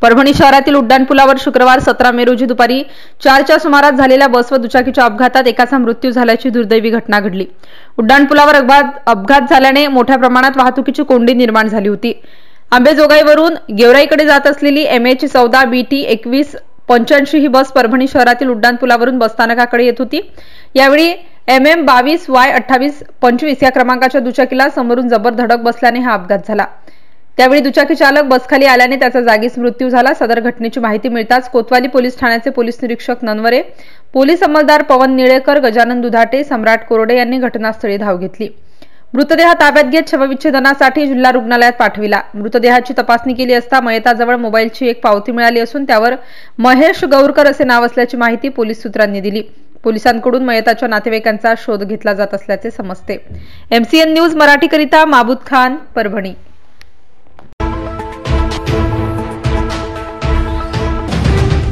परभणी शहरातील उड्डाणपुलावर शुक्रवार 17 मे रोजी दुपारी 4च्या सुमारास झालेल्या बस व दुचाकीच्या अपघातात एकाचा मृत्यू झाल्याची दुर्दैवी घटना घडली। उड्डाणपुलावर अपघात झाल्याने मोठ्या प्रमाणात वाहतुकीची कोंडी निर्माण झाली होती। आंबेजोगाईवरून गेवराईकडे जात असलेली MH14 BT 2185 ही बस परभणी शहरातील उड्डाणपुलावरून बसस्थानकाकडे येत होती। यावेळी MM 22 Y 2825 या क्रमांकाच्या दुचाकीला समोरून जबर धडक बसल्याने हा अपघात झाला। त्यावेळी दुचाकी चालक बसखाली आल्याने त्याचा जागीच मृत्यू झाला। सदर घटनेची माहिती मिळताच कोतवाली पोलीस ठाण्याचे पोलीस निरीक्षक ननवरे, पोलीस अंमलदार पवन निळेकर, गजानन दुधाटे, सम्राट कोरडे यांनी घटनास्थळी धाव घेतली। मृतदेह ताब्यात घेत शवविच्छेदनासाठी जिल्हा रुग्णालयात पाठविला। मृतदेहाची तपासणी केली असता मयताजवळ मोबाईलची एक पावती मिळाली असून त्यावर महेश गौरकर असे नाव असल्याची माहिती पोलीस सूत्रांनी दिली। पोलिसांकडून मयताच्या नातेवाईकांचा शोध घेतला जात असल्याचे समजते। MCN न्यूज मराठीकरिता माबूद खान, परभणी।